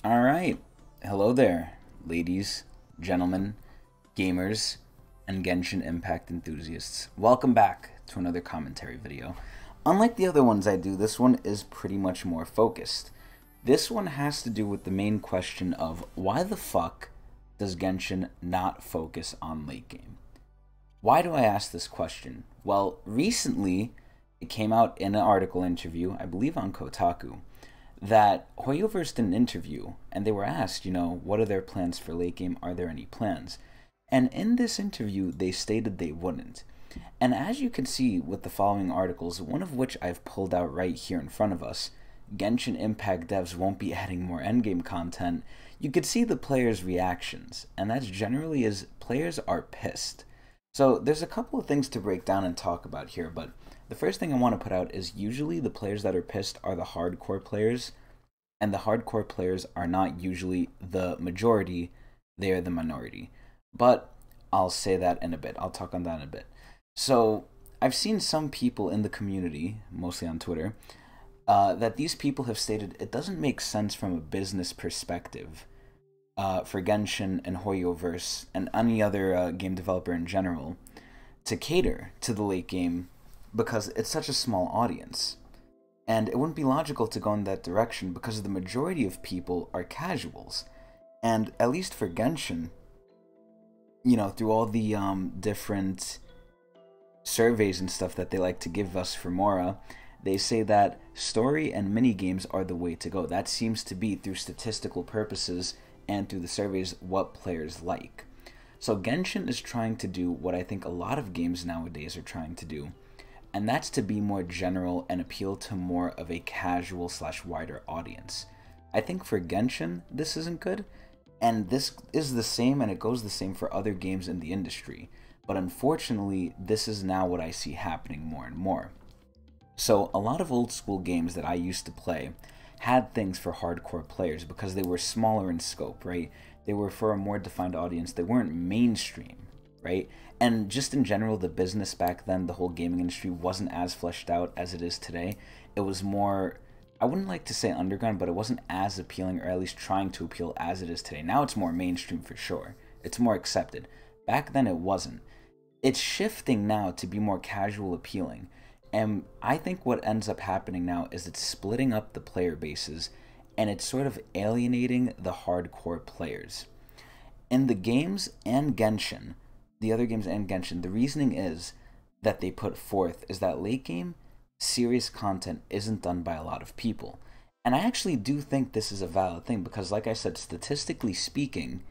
All right. Hello there, ladies, gentlemen, gamers, and Genshin Impact enthusiasts. Welcome back to another commentary video. Unlike the other ones I do, this one is pretty much more focused. This one has to do with the main question of why the fuck does Genshin not focus on late game? Why do I ask this question? Well, recently it came out in an article interview, I believe on Kotaku, that Hoyoverse did an interview and they were asked, what are their plans for late game? Are there any plans? And in this interview, they stated they wouldn't. And as you can see with the following articles, one of which I've pulled out right here in front of us, Genshin Impact devs won't be adding more endgame content, you could see the players' reactions, and that's generally as players are pissed. So there's a couple of things to break down and talk about here, but the first thing I want to put out is usually the players that are pissed are the hardcore players, and the hardcore players are not usually the majority, they are the minority. But I'll say that in a bit. I'll talk on that in a bit. So I've seen some people in the community, mostly on Twitter, that these people have stated it doesn't make sense from a business perspective for Genshin and Hoyoverse and any other game developer in general to cater to the late game because it's such a small audience. And it wouldn't be logical to go in that direction because the majority of people are casuals. And at least for Genshin, through all the different surveys and stuff that they like to give us for Mora, they say that story and mini games are the way to go. That seems to be, through statistical purposes and through the surveys, what players like. So Genshin is trying to do what I think a lot of games nowadays are trying to do, and that's to be more general and appeal to more of a casual / wider audience. I think for Genshin, this isn't good, and this is the same, and it goes the same for other games in the industry. But unfortunately, this is now what I see happening more and more. So a lot of old school games that I used to play had things for hardcore players because they were smaller in scope, right? They were for a more defined audience. They weren't mainstream, right? And just in general, the business back then, the whole gaming industry wasn't as fleshed out as it is today. It was more, I wouldn't like to say underground, but it wasn't as appealing, or at least trying to appeal as it is today. Now it's more mainstream for sure. It's more accepted. Back then it wasn't. It's shifting now to be more casual appealing. And I think what ends up happening now is it's splitting up the player bases and it's sort of alienating the hardcore players. In the games and Genshin, the other games and Genshin, the reasoning is that they put forth is that late game, serious content isn't done by a lot of people. And I actually do think this is a valid thing because, like I said, statistically speaking,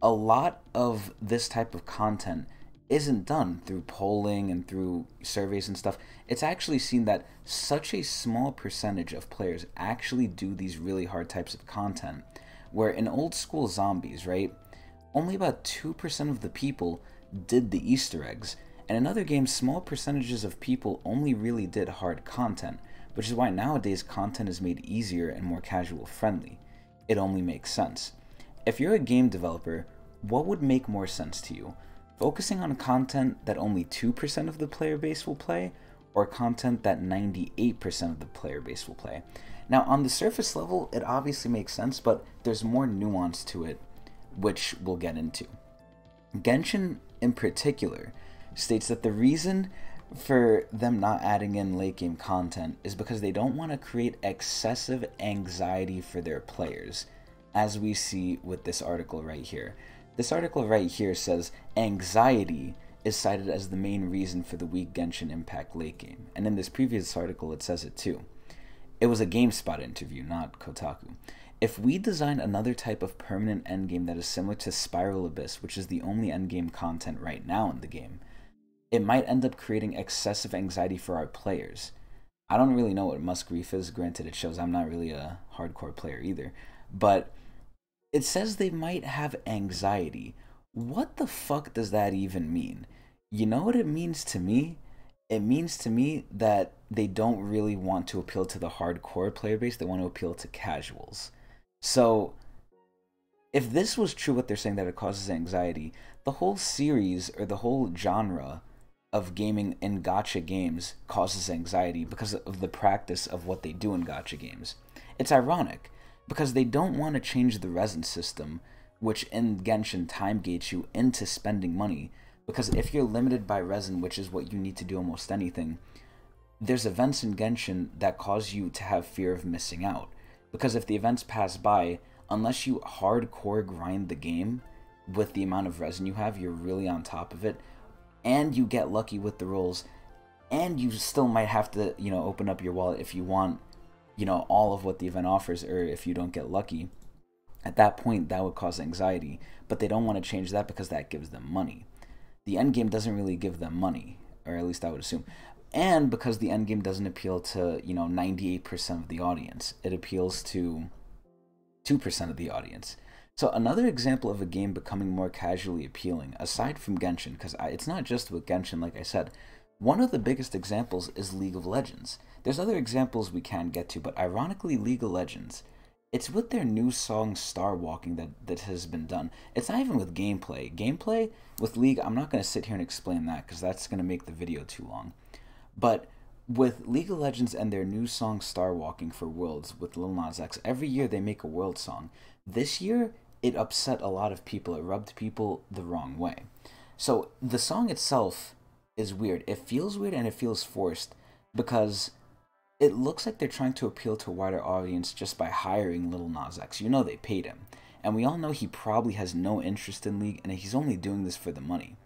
a lot of this type of content isn't done through polling and through surveys and stuff. It's actually seen that such a small percentage of players actually do these really hard types of content, where in old school zombies, right, only about 2% of the people did the Easter eggs, and in other games small percentages of people only really did hard content, which is why nowadays content is made easier and more casual friendly. It only makes sense. If you're a game developer, what would make more sense to you? Focusing on content that only 2% of the player base will play, or content that 98% of the player base will play? Now, on the surface level, it obviously makes sense, but there's more nuance to it, which we'll get into. Genshin, in particular, states that the reason for them not adding in late game content is because they don't want to create excessive anxiety for their players, as we see with this article right here. This article right here says anxiety is cited as the main reason for the weak Genshin Impact late game. And in this previous article, it says it too. It was a GameSpot interview, not Kotaku. If we design another type of permanent endgame that is similar to Spiral Abyss, which is the only endgame content right now in the game, it might end up creating excessive anxiety for our players. I don't really know what Musgrave is. Granted, it shows I'm not really a hardcore player either. But it says they might have anxiety. What the fuck does that even mean? You know what it means to me? It means to me that they don't really want to appeal to the hardcore player base. They want to appeal to casuals. So if this was true, what they're saying, that it causes anxiety, the whole series or the whole genre of gaming in gacha games causes anxiety because of the practice of what they do in gacha games. It's ironic because they don't want to change the resin system, which in Genshin time gates you into spending money. Because if you're limited by resin, which is what you need to do almost anything, there's events in Genshin that cause you to have fear of missing out. Because if the events pass by, unless you hardcore grind the game with the amount of resin you have, you're really on top of it, and you get lucky with the rolls, and you still might have to, you know, open up your wallet if you want, you know, all of what the event offers, or if you don't get lucky. At that point, that would cause anxiety, but they don't want to change that because that gives them money. The end game doesn't really give them money, or at least I would assume. And because the end game doesn't appeal to, you know, 98% of the audience, it appeals to 2% of the audience. So another example of a game becoming more casually appealing, aside from Genshin, because it's not just with Genshin, like I said, one of the biggest examples is League of Legends. There's other examples we can get to, but ironically, League of Legends, it's with their new song Star Walking that has been done. It's not even with gameplay. Gameplay with League, I'm not going to sit here and explain that because that's going to make the video too long. But with League of Legends and their new song Star Walking for Worlds with Lil Nas X, every year they make a world song. This year, it upset a lot of people. It rubbed people the wrong way. So the song itself is weird. It feels weird and it feels forced because it looks like they're trying to appeal to a wider audience just by hiring Lil Nas X. You know they paid him. And we all know he probably has no interest in League and he's only doing this for the money.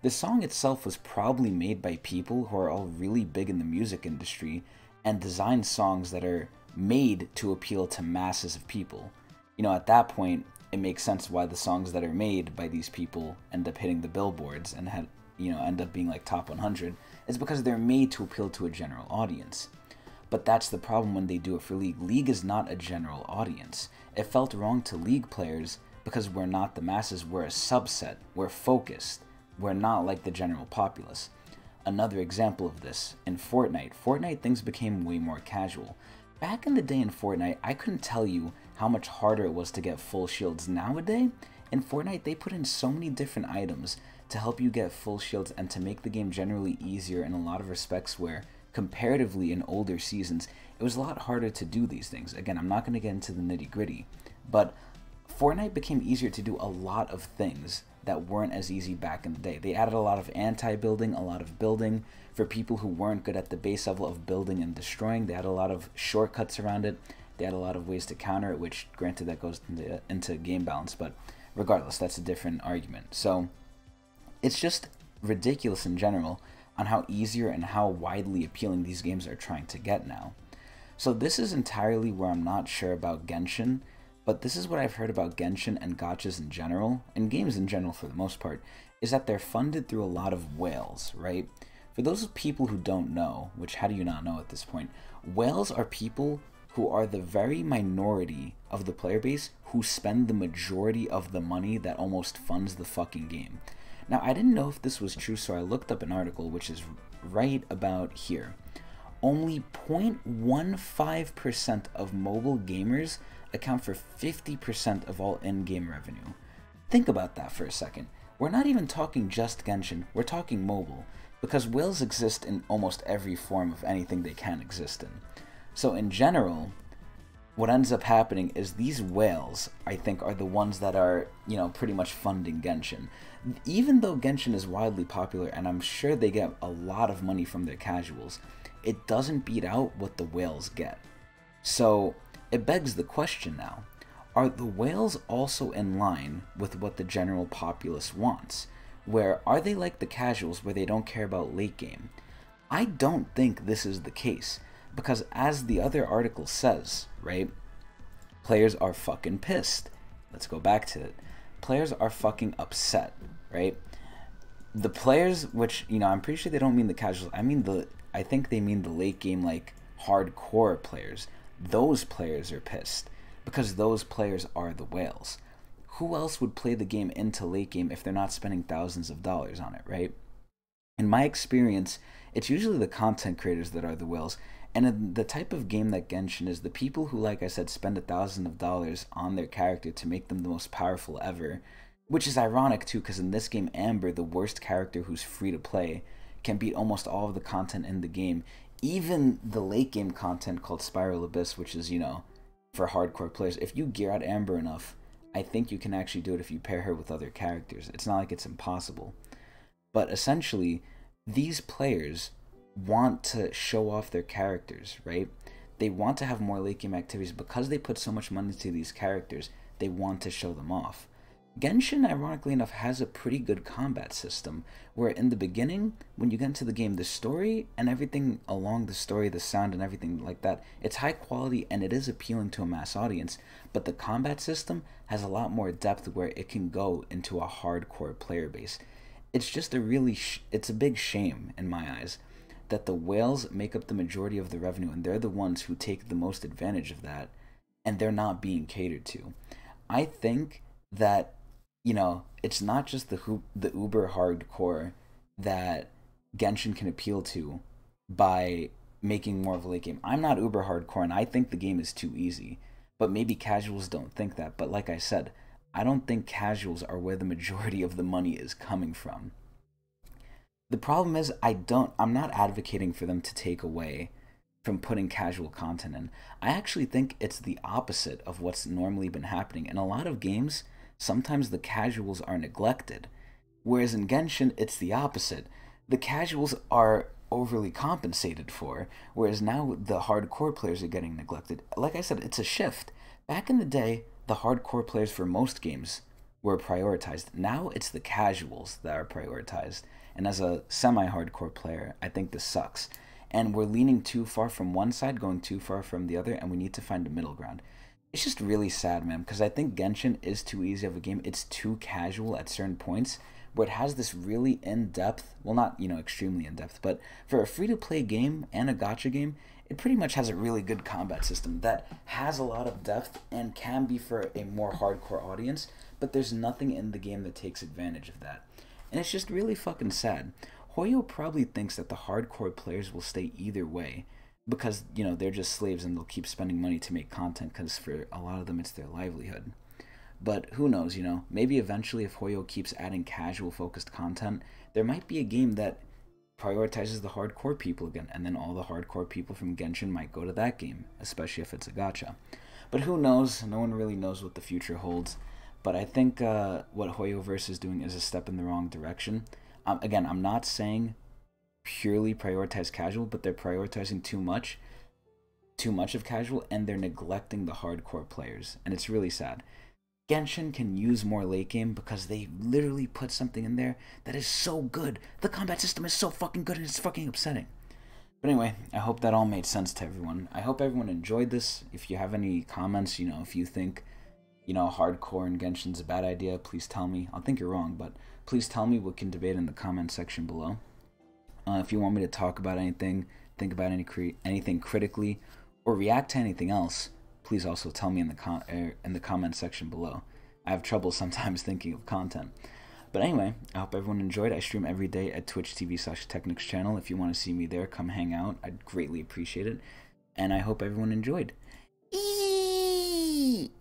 The song itself was probably made by people who are all really big in the music industry and design songs that are made to appeal to masses of people. You know, at that point, it makes sense why the songs that are made by these people end up hitting the billboards and end up being like top 100. It's because they're made to appeal to a general audience. But that's the problem when they do it for League. League is not a general audience. It felt wrong to League players because we're not the masses, we're a subset, we're focused. We're not like the general populace. Another example of this, in Fortnite. Fortnite, things became way more casual. Back in the day in Fortnite, I couldn't tell you how much harder it was to get full shields. Nowadays, in Fortnite, they put in so many different items to help you get full shields and to make the game generally easier in a lot of respects where, comparatively in older seasons, it was a lot harder to do these things. Again, I'm not going to get into the nitty-gritty, but Fortnite became easier to do a lot of things that weren't as easy back in the day. They added a lot of anti-building, a lot of building for people who weren't good at the base level of building and destroying. They had a lot of shortcuts around it. They had a lot of ways to counter it, which granted that goes into game balance, but regardless, that's a different argument. So it's just ridiculous in general on how easier and how widely appealing these games are trying to get now. So this is entirely where I'm not sure about Genshin, but this is what I've heard about Genshin and gachas in general, and games in general for the most part, is that they're funded through a lot of whales, right? For those people who don't know, which how do you not know at this point, whales are people who are the very minority of the player base who spend the majority of the money that almost funds the fucking game. Now, I didn't know if this was true, so I looked up an article which is right about here. Only 0.15% of mobile gamers account for 50% of all in-game revenue. Think about that for a second. We're not even talking just Genshin, we're talking mobile, because whales exist in almost every form of anything they can exist in. So in general, what ends up happening is these whales, I think, are the ones that are, you know, pretty much funding Genshin. Even though Genshin is widely popular, and I'm sure they get a lot of money from their casuals, it doesn't beat out what the whales get. So it begs the question now, are the whales also in line with what the general populace wants? Where are they like the casuals where they don't care about late game? I don't think this is the case, because as the other article says, right, players are fucking pissed. Let's go back to it. Players are fucking upset, right? The players, which, you know, I'm pretty sure they don't mean the casuals, I think they mean the late game, like, hardcore players. Those players are pissed, because those players are the whales. Who else would play the game into late game if they're not spending thousands of dollars on it, right? In my experience, it's usually the content creators that are the whales, and in the type of game that Genshin is, the people who, like I said, spend $1,000 on their character to make them the most powerful ever, which is ironic too, because in this game, Amber, the worst character who's free to play, can beat almost all of the content in the game, even the late game content called Spiral Abyss, which is, you know, for hardcore players. If you gear out Amber enough, I think you can actually do it if you pair her with other characters. It's not like it's impossible. But essentially, these players want to show off their characters, right? They want to have more late game activities because they put so much money into these characters. They want to show them off. Genshin, ironically enough, has a pretty good combat system where in the beginning, when you get into the game, the story and everything along the story, the sound and everything like that, it's high quality and it is appealing to a mass audience, but the combat system has a lot more depth where it can go into a hardcore player base. It's just a really, it's a big shame in my eyes that the whales make up the majority of the revenue and they're the ones who take the most advantage of that and they're not being catered to. I think that, you know, it's not just the uber hardcore that Genshin can appeal to by making more of a late game. I'm not uber hardcore and I think the game is too easy, but maybe casuals don't think that. But like I said, I don't think casuals are where the majority of the money is coming from. The problem is I'm not advocating for them to take away from putting casual content in. I actually think it's the opposite of what's normally been happening. In a lot of games, sometimes the casuals are neglected, whereas in Genshin, it's the opposite. The casuals are overly compensated for, whereas now the hardcore players are getting neglected. Like I said, it's a shift. Back in the day, the hardcore players for most games were prioritized. Now it's the casuals that are prioritized. And as a semi-hardcore player, I think this sucks. And we're leaning too far from one side, going too far from the other, and we need to find a middle ground. It's just really sad, man, because I think Genshin is too easy of a game. It's too casual at certain points, where it has this really in-depth, well, not, you know, extremely in-depth, but for a free-to-play game and a gacha game, it pretty much has a really good combat system that has a lot of depth and can be for a more hardcore audience, but there's nothing in the game that takes advantage of that. And it's just really fucking sad. Hoyo probably thinks that the hardcore players will stay either way because, you know, they're just slaves and they'll keep spending money to make content because for a lot of them it's their livelihood. But who knows, you know, maybe eventually if Hoyo keeps adding casual focused content, there might be a game that prioritizes the hardcore people again, and then all the hardcore people from Genshin might go to that game, especially if it's a gacha. But who knows? No one really knows what the future holds. But I think what Hoyoverse is doing is a step in the wrong direction. Again, I'm not saying purely prioritize casual, but they're prioritizing too much of casual, and they're neglecting the hardcore players, and it's really sad. Genshin can use more late game because they literally put something in there that is so good. The combat system is so fucking good and it's fucking upsetting. But anyway, I hope that all made sense to everyone. I hope everyone enjoyed this. If you have any comments, you know, if you think, you know, hardcore in Genshin's a bad idea, please tell me. I'll think you're wrong, but please tell me. We can debate in the comment section below. If you want me to talk about anything, think about anything critically, or react to anything else, please also tell me in the comment section below. I have trouble sometimes thinking of content. But anyway, I hope everyone enjoyed. I stream every day at twitch.tv/Tecnics channel. If you want to see me there, come hang out. I'd greatly appreciate it. And I hope everyone enjoyed. Eee!